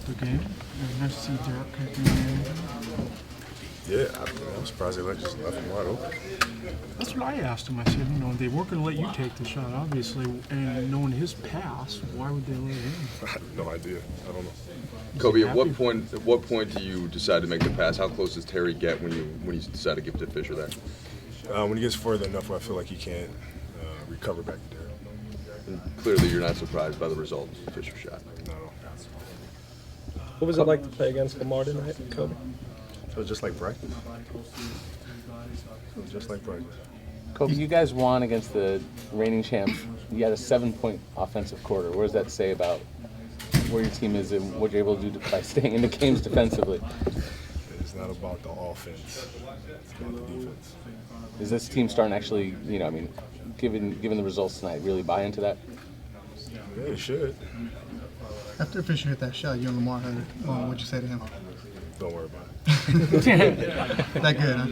the game. Nice to see Derek kicking in. Yeah, I'm surprised they just left him wide open. That's what I asked him. I said, they weren't going to let you take the shot, obviously, and knowing his pass, why would they let him? I have no idea. I don't know. Kobe, at what point do you decide to make the pass? How close does Terry get when you decide to give it to Fisher there? When he gets further enough where I feel like he can't recover back there. And clearly, you're not surprised by the result of Fisher's shot. No. What was it like to play against Lamar tonight, Kobe? It was just like practice. Kobe, you guys won against the reigning champs. You had a 7-point offensive quarter. What does that say about where your team is and what you're able to do by staying in the games defensively? It's not about the offense. It's about the defense. Is this team starting to actually, given the results tonight, really buy into that? Yeah, it should. After Fisher hit that shot, you and Lamar heard it. What'd you say to him? Don't worry about it. That good, huh?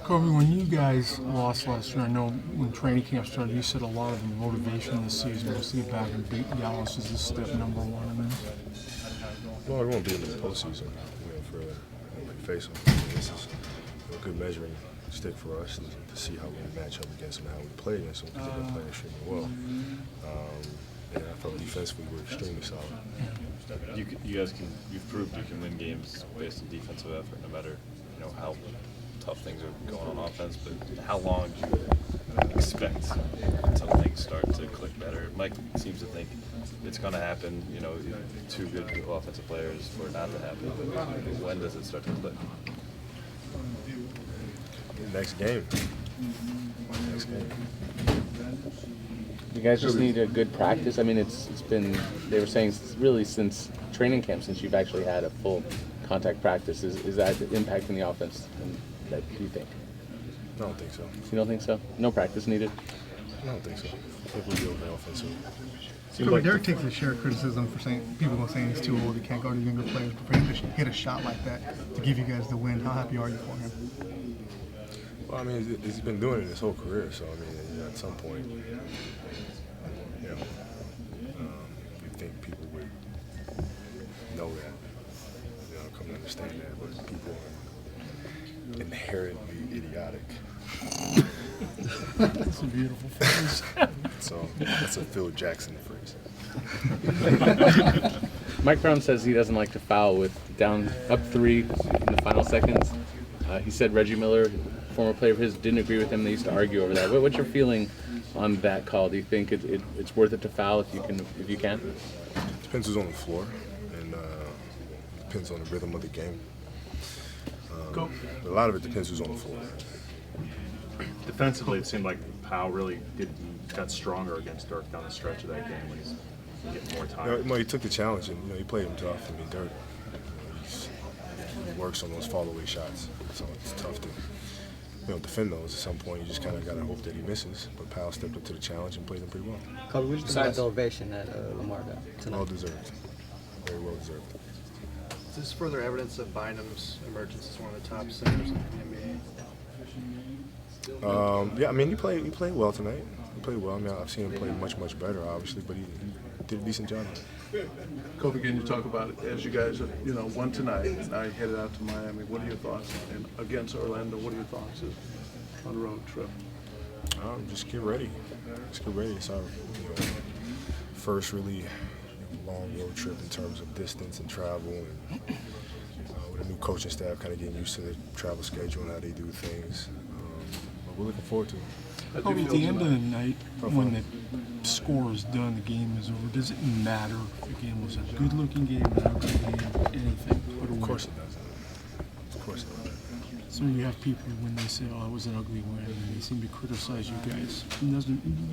Kobe, when you guys lost last year, I know when training camp started, you said a lot of the motivation this season was to get back and beat Dallas. Is this step number one in this? Well, we won't be in the postseason, for when we face them. This is a good measuring stick for us to see how we match up against them, how we play against them, because they've been playing extremely well. And I thought defensively we were extremely solid. You've proved you can win games based on defensive effort, no matter how tough things are going on offense. But how long do you expect until things start to click better? Mike seems to think it's going to happen. Two good offensive players for it not to happen. But when does it start to click? Next game. You guys just need a good practice. I mean, it's been, they were saying really since training camp, since you've actually had a full contact practice. Is that impacting the offense? And that do you think? I don't think so. You don't think so? No practice needed? I don't think so. I think we'll be okay offensively. Kobe, Derek takes his share of criticism for people going to say he's too old, he can't guard the younger players, but for him to hit a shot like that to give you guys the win, how happy are you for him? Well, I mean, he's been doing it his whole career, so I mean, at some point, you think people would know that, come to understand that, but people are inherently idiotic. That's a beautiful phrase. So that's a Phil Jackson phrase. Mike Brown says he doesn't like to foul with up 3 in the final seconds. He said Reggie Miller, former player of his, didn't agree with him. They used to argue over that. What's your feeling on that call? Do you think it's worth it to foul if you can? Depends who's on the floor, and depends on the rhythm of the game. A lot of it depends who's on the floor. Defensively, it seemed like Powell really got stronger against Dirk down the stretch of that game when he's getting more time. He took the challenge, and he played him tough. I mean, Dirk, he works on those fall-away shots, so it's tough to defend those. At some point, you just kind of got to hope that he misses. But Powell stepped up to the challenge and played them pretty well. Kobe, what did you think about the ovation that Lamar got tonight? Well deserved. Very well deserved. Is this further evidence of Bynum's emergence as one of the top centers in the NBA? Yeah, I mean, he played well tonight. He played well. I mean, I've seen him play much better, obviously, but he did a decent job. Kobe, can you talk about it as you guys, won tonight, and now you headed out to Miami? What are your thoughts? And against Orlando, what are your thoughts on the road trip? Just get ready. It's our first really long road trip in terms of distance and travel, and with a new coaching staff, kind of getting used to the travel schedule and how they do things. But we're looking forward to it. Kobe, at the end of the night, when the score is done, the game is over, does it matter if the game was a good-looking game, an ugly game, anything? Of course it does. Of course it does. So you have people when they say, "Oh, it was an ugly win," and they seem to criticize you guys. You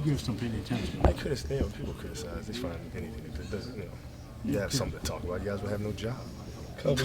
guys don't pay any attention. People criticize. They find anything that doesn't. You have something to talk about. You guys would have no job. Kobe,